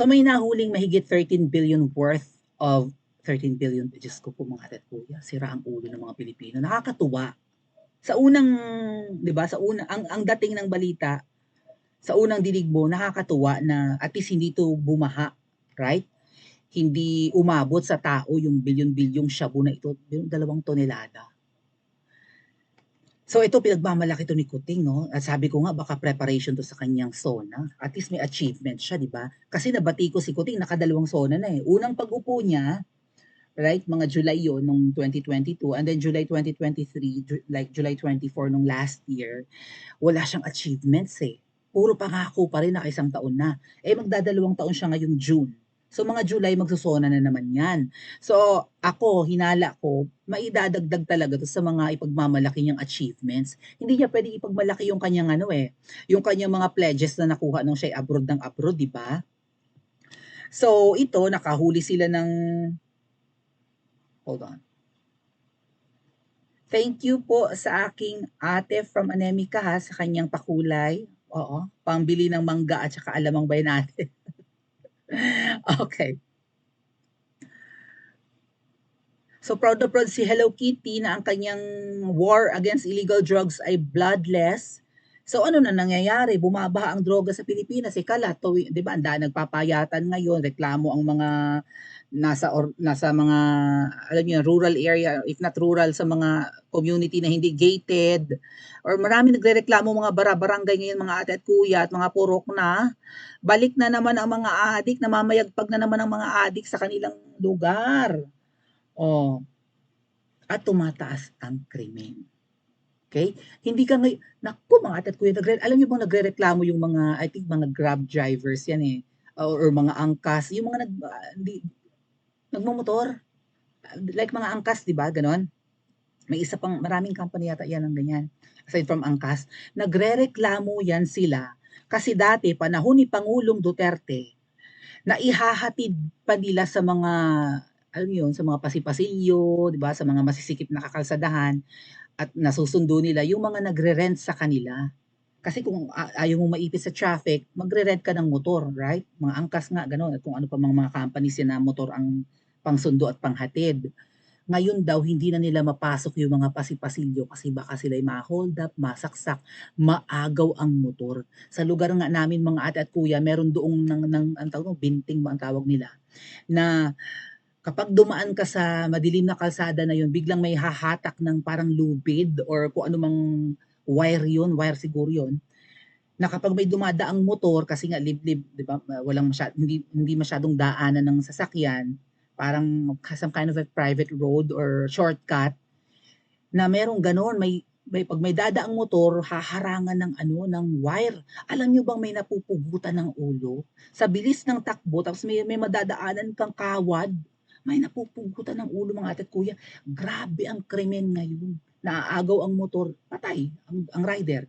So may nahuling mahigit 13 billion worth of 13 billion, Diyos ko po mga ate at kuya, sira ang ulo ng mga Pilipino. Nakakatuwa. Sa unang, 'di ba, sa unang ang dating ng balita, sa unang dinig mo nakakatuwa na at least hindi to bumaha, right? Hindi umabot sa tao yung bilyon-bilyong shabu na ito, yung 2 tonelada. So ito pinagmamalaki to ni Kuting, no? At sabi ko nga baka preparation to sa kanyang SONA. At least may achievement siya, di ba? Kasi nabati ko si Kuting, nakadalawang SONA na eh. Unang pag-upo niya, right, mga July yon nung 2022, and then July 2023, like July 24 nung last year, wala siyang achievements eh. Puro pangako pa rin na isang taon na. Eh magdadalawang taon siya ngayong June. So mga July magsusona na naman yan. So ako, hinala ko, maidadagdag talaga to sa mga ipagmamalaki niyang achievements. Hindi niya pwedeng ipagmalaki yung kanyang ano eh, yung kanyang mga pledges na nakuha nung siya abroad ng abroad, di ba? So ito, nakahuli sila ng, hold on. Thank you po sa aking ate from Anemica ha, sa kanyang pakulay. Oo, pambili ng mangga at saka alamang bay natin. Okay. So proud na proud si Hello Kitty na ang kanyang war against illegal drugs ay bloodless. So ano na nangyayari? Bumabaha ang droga sa Pilipinas. Kala, 'di ba? Nagpapayatan ngayon, reklamo ang mga nasa mga alam niyo rural area, if not rural sa mga community na hindi gated, or marami nagrereklamo mga barangay ngayon mga ate at kuya at mga purok na balik na naman ang mga adik, namamayagpag na naman ang mga adik sa kanilang lugar. Oh, at tumataas ang krimen. Okay? Hindi ka ngayon, naku mga ate at kuya, alam niyo bang nagrereklamo yung mga, I think mga Grab drivers yan eh, or mga angkas, yung mga nagmumotor, like mga angkas, di ba, ganon? May isa pang, maraming company yata yan ng ganyan, aside from angkas, nagrereklamo yan sila, kasi dati, panahon ni Pangulong Duterte, na ihahatid pa nila sa mga, alam yun, sa mga pasipasilyo, di ba, sa mga masisikip na kakalsadahan, at nasusundo nila yung mga nagre-rent sa kanila. Kasi kung ayaw mong maipit sa traffic, magre-rent ka ng motor, right? Mga angkas nga, gano'n. At kung ano pa mga companies yan na motor ang pangsundo at panghatid. Ngayon daw, hindi na nila mapasok yung mga pasipasilyo kasi baka sila'y ma-hold up, masaksak, maagaw ang motor. Sa lugar nga namin mga ate at kuya, meron doong ang tawag, binting ba ang tawag nila, na kapag dumaan ka sa madilim na kalsada na yun, biglang may hahatak ng parang lubid or kung ano mang wire yun, wire siguro yun, na kapag may dumadaang motor, kasi nga liblib, di ba, hindi masyadong daanan ng sasakyan, parang some kind of a private road or shortcut, na merong ganon, pag may dadaang motor, haharangan ng ng wire. Alam niyo bang may napupugutan ng ulo? Sa bilis ng takbo, tapos may madadaanan kang kawad, may napupugutan ng ulo mga ate at kuya. Grabe ang krimen ngayon. Naaagaw ang motor, patay ang rider.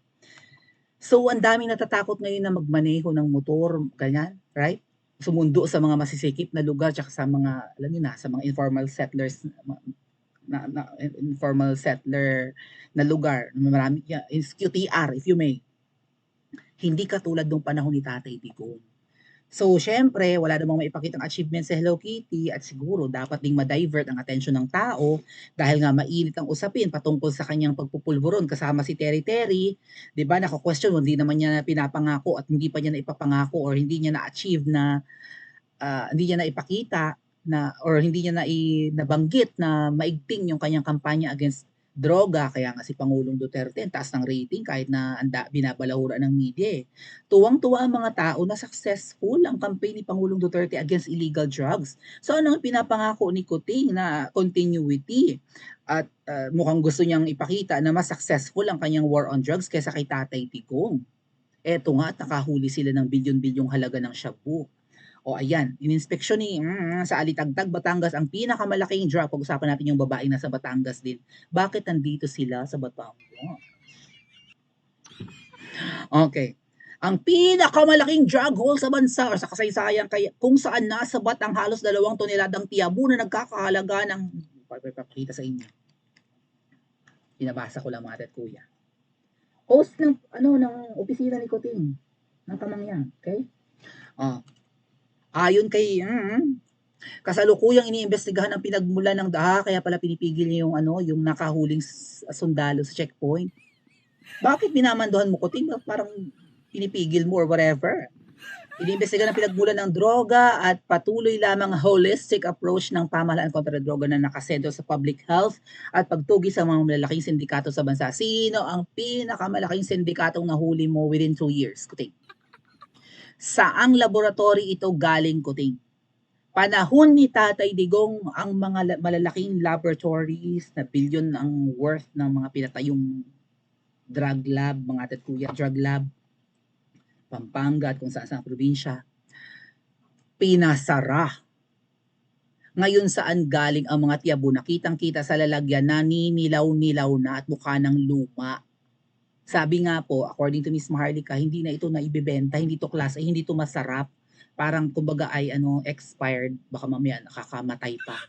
So, ang daming natatakot ngayon na magmaneho ng motor, ganyan, right? Sumundo sa mga masisikip na lugar, tsaka sa mga, alam niyo na, sa mga informal settlers, informal settler na lugar, marami, QTR, if you may. Hindi katulad nung panahon ni Tatay Digong. So, syempre, wala namang maipakitang achievement sa Hello Kitty at siguro dapat ding ma-divert ang atensyon ng tao dahil nga mainit ang usapin patungkol sa kanyang pagpupulburon kasama si Terry Terry. 'Di ba? Nako-question, hindi naman niya pinapangako at hindi pa niya naipapangako or hindi niya na-achieve na hindi niya naipakita na or hindi niya nabanggit na maigting yung kanyang kampanya against droga. Kaya nga si Pangulong Duterte ang taas ng rating kahit na binabalahura ng media eh. Tuwang-tuwa ang mga tao na successful ang campaign ni Pangulong Duterte against illegal drugs. So ano ang pinapangako ni Kuting na continuity? At mukhang gusto niyang ipakita na mas successful ang kanyang war on drugs kaysa kay Tatay Digong. Eto nga at nakahuli sila ng bilyon-bilyong halaga ng shabu. O ayan, ininspeksyon ni sa Alitagtag, Batangas, ang pinakamalaking drug. Pag-usapan natin yung babaeng nasa Batangas din. Bakit nandito sila sa Batangas? Okay. Ang pinakamalaking drug haul sa bansa or sa kasaysayan kung saan nasabat ang halos 2 toneladang tiyabu na nagkakahalaga ng papakita sa inyo. Pinabasa ko lang mga at kuya. Host ng ng opisina ni Kuting ng Kamangyan, okay? Ayon kay kasalukuyang iniimbestigahan ang pinagmulan ng kaya pala pinipigil niya yung ano, yung nakahuling sundalo sa checkpoint. Bakit minamanduhan mo, Kuting? Parang pinipigil mo or whatever. Iniimbestigahan ang pinagmulan ng droga at patuloy lamang holistic approach ng pamahalaan kontra droga na nakasentro sa public health at pagtugi sa mga malalaking sindikato sa bansa. Sino ang pinakamalaking sindikatong nahuli mo within 2 years, Kuting? Saang laboratory ito galing, Kuting? Panahon ni Tatay Digong ang mga malalaking laboratories na bilyon ang worth ng mga pinatayong drug lab, mga atat kuya, drug lab, Pampanga at kung saan sa probinsya, pinasara. Ngayon saan galing ang mga tiyabo? Nakitang-kita sa lalagyan na ninilaw-nilaw na at mukha ng luma. Sabi nga po, according to Miss Maharlika, hindi na ito naibebenta, hindi to klase, hindi to masarap. Parang kumbaga ay expired, baka mamaya nakakamatay pa.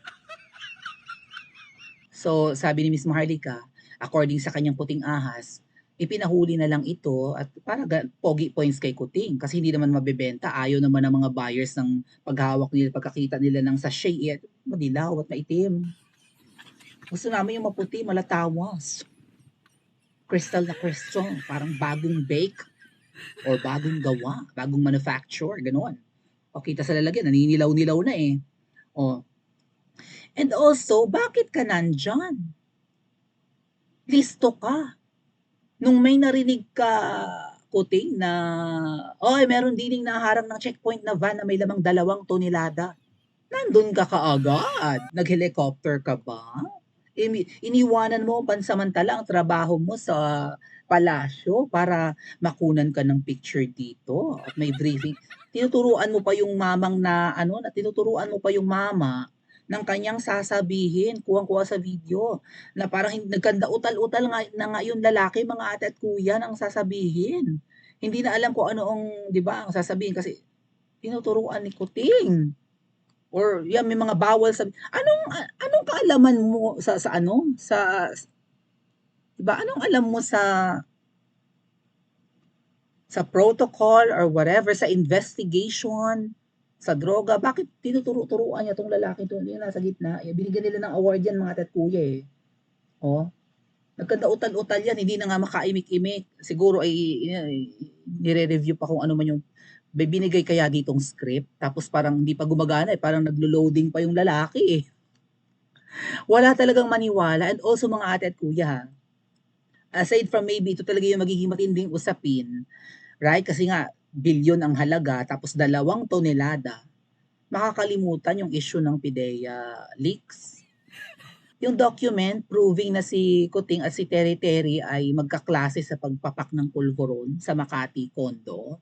So, sabi ni Miss Maharlika, according sa kanyang puting ahas, ipinahuli na lang ito at para pogi points kay Kuting kasi hindi naman mabebenta. Ayaw naman ng mga buyers ng paghawak nila, pagkakita nila ng sachet, madilaw at maitim. Gusto namin yung maputi, malatawas. Crystal na crystal, parang bagong bake or bagong gawa, bagong manufacture, ganoon. O kita sa lalagyan, naninilaw-nilaw na eh. O. And also, bakit ka nandyan? Listo ka. Nung may narinig ka, Kuting, na meron dining naharang ng checkpoint na van na may lamang 2 tonelada. Nandun ka kaagad. Nag-helicopter ka ba? Iniwanan mo pansamantala ang trabaho mo sa palasyo para makunan ka ng picture dito at may briefing. Tinuturuan mo pa yung mamang na tinuturuan mo pa yung mama ng kanyang sasabihin, kuwang-kuwa sa video, na parang nagkanda utal-utal nga yung lalaki, mga ate at kuya, ng sasabihin. Hindi na alam kung ano ang, 'di ba, ang sasabihin kasi tinuturuan ni Kuting. Or yan, may mga bawal sa anong kaalaman mo sa sa 'di ba, anong alam mo sa protocol or whatever, sa investigation, sa droga? Bakit tinuturo-turuan niya 'tong lalaki 'to, yung nasa gitna, binigyan nila ng award yan, mga ate at kuya, eh. Oh, nagkadautal-utal yan, hindi na nga makaimik-imik. Siguro ay nire-review pa kung ano man yung binigay kaya ditong script, tapos parang hindi pa gumagana, eh, parang naglo-loading pa yung lalaki, eh. Wala talagang maniwala. And also, mga ate at kuya, ha, aside from maybe ito talaga yung magiging matinding usapin, right? Kasi nga, bilyon ang halaga, tapos 2 tonelada, makakalimutan yung issue ng PIDEA leaks. Yung document proving na si Kuting at si Terry Terry ay magkaklase sa pagpapak ng pulburon sa Makati condo.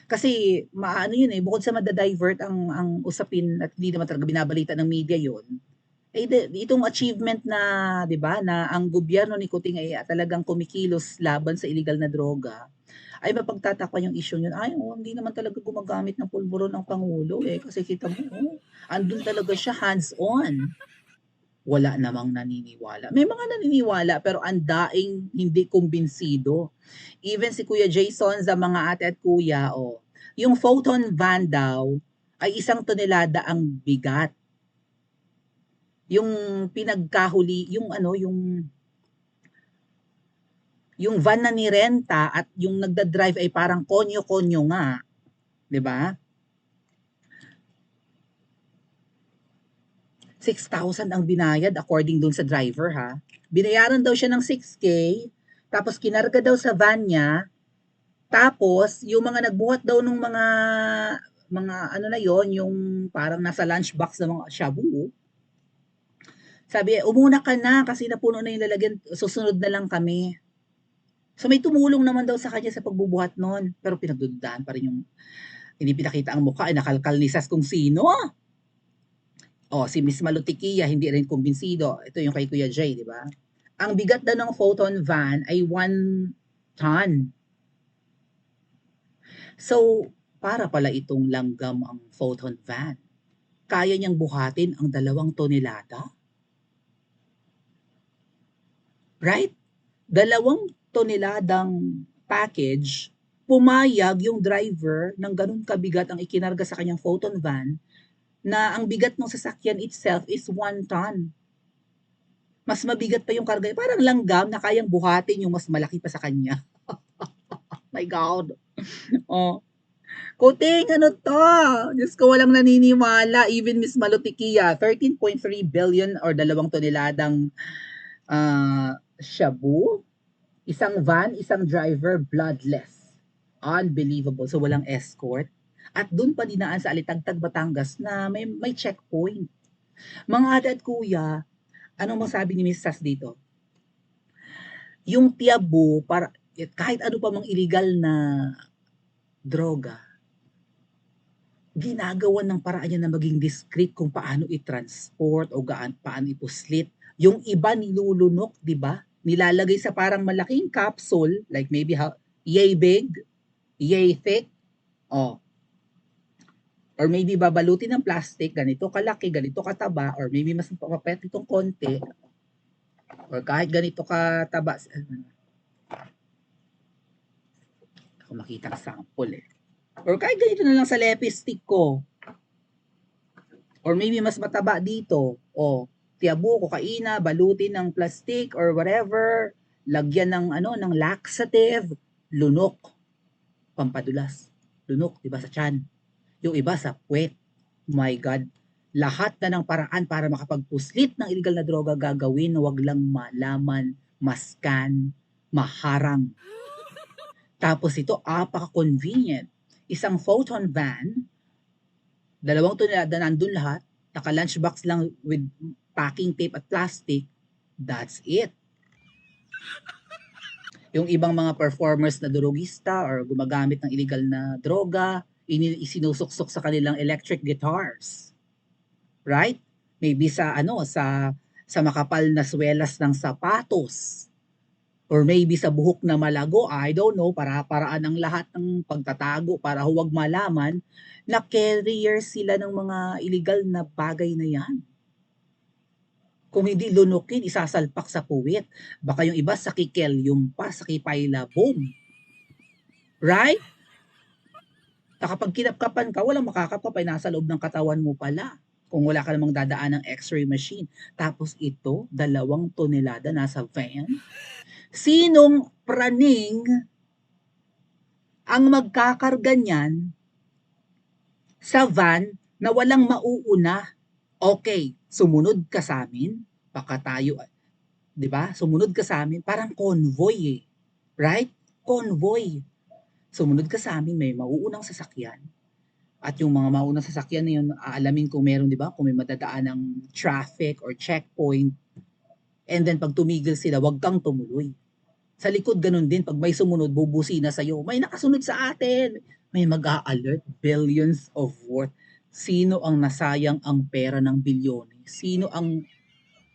Kasi maano yun, eh, bukod sa mada-divert ang usapin at hindi naman talaga binabalita ng media yun, eh, itong achievement na, 'di ba, na ang gobyerno ni Kuting ay talagang kumikilos laban sa illegal na droga, ay mapagtatakpan yung issue yun. Ay, hindi naman talaga gumagamit ng pulburon ang Pangulo, eh, kasi kita mo, andun talaga siya hands-on. Wala namang naniniwala. May mga naniniwala pero ang daing hindi kumbinsido. Even si Kuya Jason sa mga ate at kuya, yung photon van daw ay 1 tonelada ang bigat. Yung pinagkahuli, yung van na nirenta at yung nagda-drive ay parang konyo-konyo nga, 'di ba? 6,000 ang binayad according dun sa driver, ha. Binayaran daw siya ng 6K, tapos kinarga daw sa van niya, tapos yung mga nagbuhat daw nung mga ano na yon, yung parang nasa lunchbox ng mga shabu, sabi, umuna ka na kasi napuno na yung lalagyan, susunod na lang kami. So may tumulong naman daw sa kanya sa pagbubuhat nun, pero pinagdududahan pa rin yung hindi pinakita ang mukha, ay nakalkal ni Sas kung sino. Si Miss Malutikia hindi rin kumbinsido. Ito yung kay Kuya Jay, di ba? Ang bigat daw ng photon van ay 1 ton. So, para pala itong langgam ang photon van. Kaya niyang buhatin ang 2 tonelada? Right? 2 toneladang package pumayag yung driver ng ganun kabigat ang ikinarga sa kanyang photon van na ang bigat ng sasakyan itself is 1 ton. Mas mabigat pa yung karga. Parang langgam na kayang buhatin yung mas malaki pa sa kanya. My God. Oh. Kuting, ano to? Diyos ko, walang naniniwala. Even Miss Malutikia, 13.3 billion or 2 toneladang shabu. Isang van, isang driver, bloodless. Unbelievable. So, walang escort. At dun pa dinaan sa Alitagtag, Batangas na may checkpoint. Mga ate at kuya, anong masabi ni Miss Sas dito? Yung tiabo, kahit ano pa mang illegal na droga, ginagawa ng paraan niya na maging discreet kung paano i-transport o paano ipuslit. Yung iba nilulunok, di ba? Nilalagay sa parang malaking capsule, like maybe yay big, yay thick, oh. Or maybe babalutin ng plastic, ganito kalaki, ganito kataba, or maybe mas papapet itong konti, or kahit ganito kataba. Ako makita ang sample eh. Or kahit ganito na lang sa lepe stick ko. Or maybe mas mataba dito. O, tiabo, kokaina, balutin ng plastic or whatever. Lagyan ng ng laxative, lunok, pampadulas. Lunok, 'di ba, sa tiyan. Yung iba sa puwet. My God. Lahat na ng paraan para makapagpuslit ng illegal na droga gagawin, wag lang malaman, maskan, maharang. Tapos ito, apaka-convenient. Isang photon van, 2 tonelada nandun lahat, naka-lunchbox lang with packing tape at plastic, that's it. Yung ibang mga performers na drogista or gumagamit ng illegal na droga, isinusuksok sa kanilang electric guitars. Right? Maybe sa makapal na swelas ng sapatos. Or maybe sa buhok na malago, I don't know, para-paraan ang lahat ng pagtatago para huwag malaman na carrier sila ng mga illegal na bagay na yan. Kung hindi lunukin, isasalpak sa puwit. Baka yung iba sa kikelyum pa, sa kipayla, boom. Right? Kapag kinapkapan ka, walang makakapkap ay nasa loob ng katawan mo pala. Kung wala ka namang dadaan ng x-ray machine. Tapos ito, 2 tonelada nasa van. Sinong praning ang magkakarga niyan sa van na walang mauuna? Okay, sumunod ka sa amin, baka tayo, 'di ba? Sumunod ka sa amin, parang convoy eh. Right? Convoy. Sumunod ka sa amin, may mauunang sasakyan. At yung mga mauunang sasakyan na yun, aalamin kung meron, 'di ba? Kung may madadaan ng traffic or checkpoint. And then pag tumigil sila, wag kang tumuloy. Sa likod ganun din, pag may sumunod, bubusina sa'yo, may nakasunod sa atin. May mag-a-alert, billions of worth. Sino ang nasayang ang pera ng bilyones? Sino ang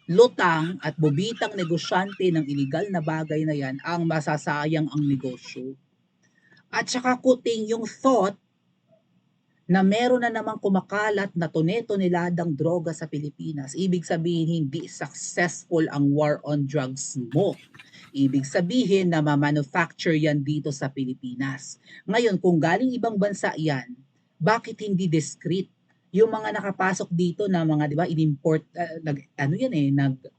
lutang at bobitang negosyante ng illegal na bagay na yan ang masasayang ang negosyo? At saka kuting yung thought na meron na namang kumakalat na tone-toneladang droga sa Pilipinas. Ibig sabihin, hindi successful ang war on drugs mo. Ibig sabihin na ma-manufacture yan dito sa Pilipinas. Ngayon, kung galing ibang bansa yan, bakit hindi discreet? Yung mga nakapasok dito na mga, di ba, in-import,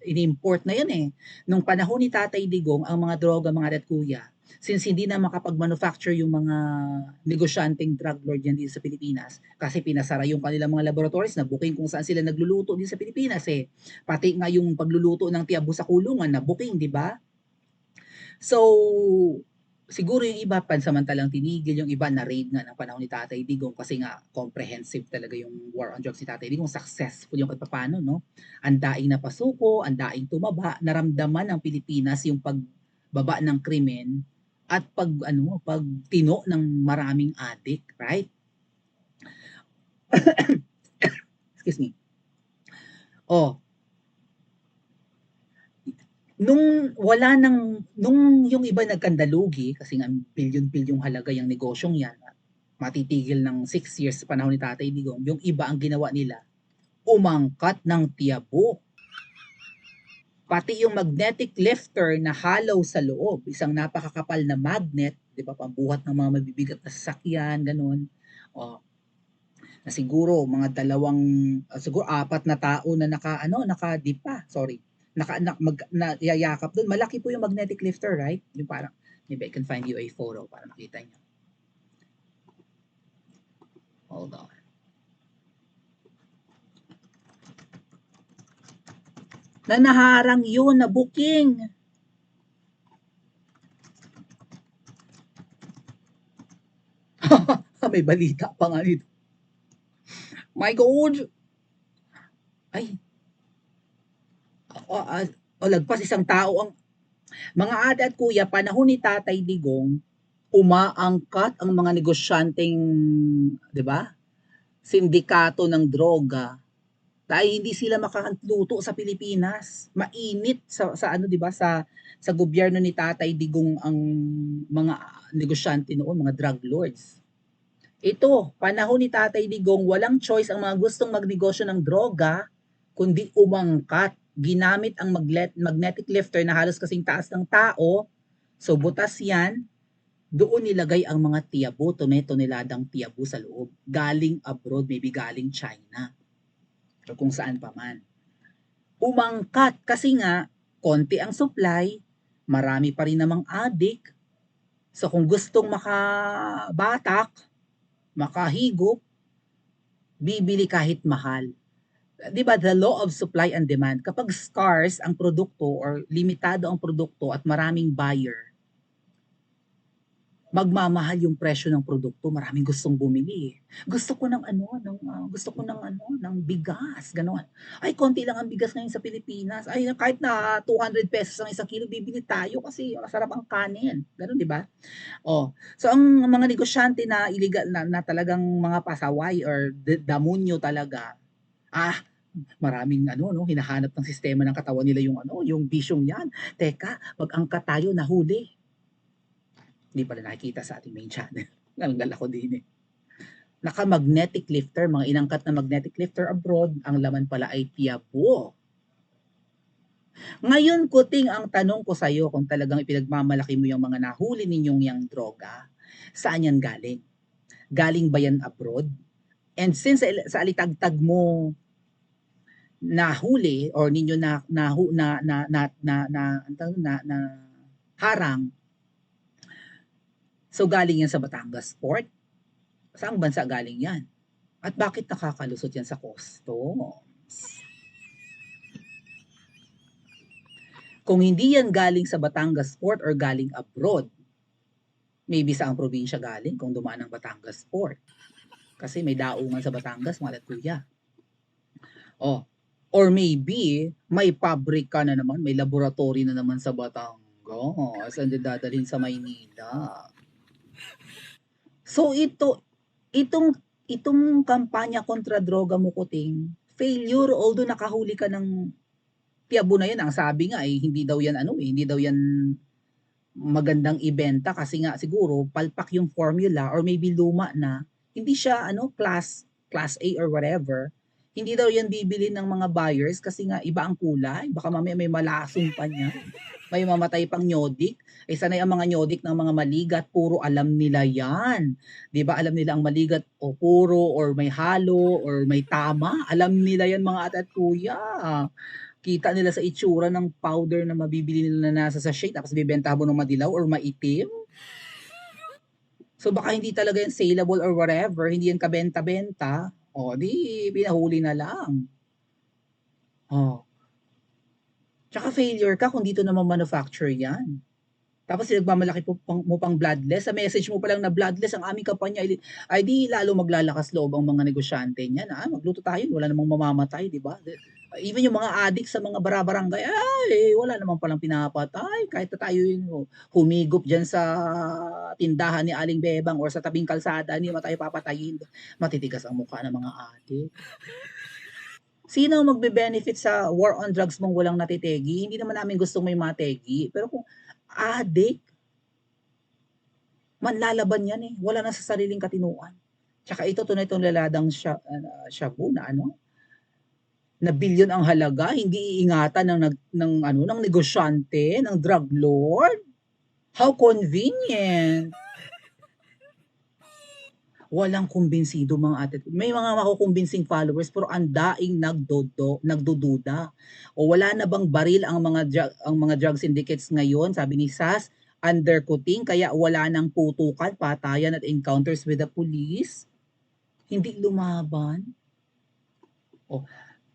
in-import na yan eh. Nung panahon ni Tatay Digong, ang mga droga, mga red kuya, since hindi na makapag-manufacture yung mga negosyanteng drug lord yan dito sa Pilipinas, kasi pinasara yung kanilang mga laboratories na booking kung saan sila nagluluto din sa Pilipinas eh. Pati nga yung pagluluto ng tiabo sa kulungan na booking, di ba? So, siguro yung iba pansamantalang tinigil, yung iba na-raid nga ng panahon ni Tatay Digong kasi nga comprehensive talaga yung war on drugs ni Tatay Digong, successful yung kahit no? Ang daing napasuko, ang daing tumaba, naramdaman ng Pilipinas yung pagbaba ng krimen at pagtino ng maraming addict, right? Excuse me. Oh, nung yung iba nagkandalugi kasi nga bilyon-bilyong halaga yung negosyong yan, matitigil ng 6 years sa panahon ni Tatay Digong, yung iba ang ginawa nila, umangkat ng tiabo. Pati yung magnetic lifter na hollow sa loob, isang napakakapal na magnet, 'di ba, pambuhat ng mga mabibigat na sasakyan, gano'n. Oh, na siguro mga siguro 4 na tao na nakadipa, sorry, yayakap do'n. Malaki po yung magnetic lifter, right? Yung parang, maybe I can find you a photo para makita niyo. Hold on. Na naharang yun na booking. May balita pa nga nito. My God! Ay, lagpas 1 tao ang mga ate at kuya, panahon ni Tatay Digong, umaangkat ang mga negosyanteng, 'di ba? Sindikato ng droga dahil hindi sila makakaluto sa Pilipinas. Mainit sa ano, 'di ba, sa gobyerno ni Tatay Digong ang mga negosyante noon, mga drug lords. Ito, panahon ni Tatay Digong, walang choice ang mga gustong magnegosyo ng droga kundi umangkat. Ginamit ang magnetic lifter na halos kasing taas ng tao. So butas yan. Doon nilagay ang mga tiyabu, toneladang tiyabu sa loob. Galing abroad, maybe galing China. O kung saan pa man. Umangkat kasi nga, konti ang supply, marami pa rin namang addict. So kung gustong makabatak, makahigop, bibili kahit mahal. 'Di ba, the law of supply and demand, kapag scarce ang produkto or limitado ang produkto at maraming buyer, magmamahal yung presyo ng produkto, maraming gustong bumili. Gusto ko ng bigas, gano'n. Ay, konti lang ang bigas ngayon sa Pilipinas. Ay, kahit na 200 pesos ang 1 kilo, bibili tayo kasi masarap ang kanin. Gano'n, 'di ba? Oh, so ang mga negosyante na illegal na talagang mga pasaway or damonyo talaga, maraming hinahanap ng sistema ng katawan nila yung bisyong 'yan. Teka, mag-angkat tayo, nahuli. Hindi pala nakikita sa ating main channel. Nanggal ako din eh. Naka-magnetic lifter, mga inangkat na magnetic lifter abroad, ang laman pala ay tiyabu. Ngayon, Kuting, ang tanong ko sa'yo, kung talagang ipinagmamalaki mo yung mga nahuli ninyong yang droga, saan yan galing? Galing ba yan abroad? And since sa alitagtag mo nahuli or ninyo na harang, so galing yan sa Batangas Port? Saang bansa galing yan? At bakit nakakalusot yan sa customs? Kung hindi yan galing sa Batangas Port or galing abroad, maybe sa ang probinsya galing kung dumaan ng Batangas Port. Kasi may daungan sa Batangas, mga kuya. Oh, or maybe may pabrika na naman, may laboratory na naman sa Batangas. And dadalhin sa Maynila. So itong kampanya kontra droga mo, Kuting, failure, although nakahuli ka ng tiyabu na yan. Ang sabi nga ay hindi daw yan magandang ibenta kasi nga siguro palpak yung formula or maybe luma na, hindi siya class A or whatever. Hindi daw yan bibili ng mga buyers kasi nga iba ang kulay. Baka mamaya may malason pa niya. May mamatay pang nyodik. Sanay ang mga nyodik ng mga maligat, puro alam nila yan. 'Di ba? Alam nila ang maligat o puro or may halo or may tama. Alam nila yan, mga ate at kuya. Kita nila sa itsura ng powder na mabibili nila na nasa sachet tapos bibenta mo ng madilaw or maitim. So baka hindi talaga yan saleable or whatever, hindi yan kabenta-benta. Di pinahuli na lang. Tsaka failure ka kung dito naman manufacture yan. Tapos nagmamalaki mo pang bloodless. Sa message mo pa lang na bloodless ang aming kampanya, ay di lalo maglalakas loob ang mga negosyante niyan. Magluto tayo, wala namang mamamatay, di ba? Even yung mga addict sa mga barabarangay, wala namang palang pinapatay. Kahit na tayo humigop dyan sa tindahan ni Aling Bebang or sa tabing kalsada, hindi naman tayo papatayin. Matitigas ang mukha ng mga addict. Sino magbe-benefit sa war on drugs mong walang natitegi? Hindi naman namin gustong may mategi. Pero kung addict, manlalaban yan eh. Wala na sa sariling katinuan. Tsaka ito, tunay-tunaladang shabu na bilyon ang halaga, hindi iingatan ng negosyante, ng drug lord. How convenient. Walang kumbinsido mga ate. May mga makukumbinsing followers pero ang daing nagdududa. O wala na bang baril ang mga drug syndicates ngayon, sabi ni Sas, undercutting kaya wala ng putukan, patayan at encounters with the police? Hindi lumaban? O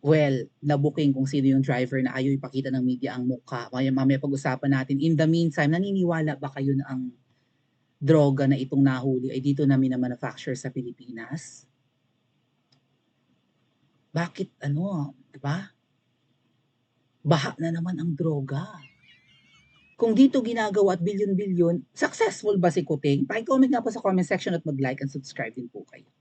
well, nabuking kung sino yung driver na ayaw ipakita ng media ang mukha. Mamaya pag-usapan natin. In the meantime, naniniwala ba kayo na ang droga na itong nahuli ay dito na mina-manufacture sa Pilipinas? Bakit ano, 'di ba? Baha na naman ang droga. Kung dito ginagawa at bilyon-bilyon, successful ba si Kuting? Paki-comment nga po sa comment section at mag-like and subscribe din po kayo.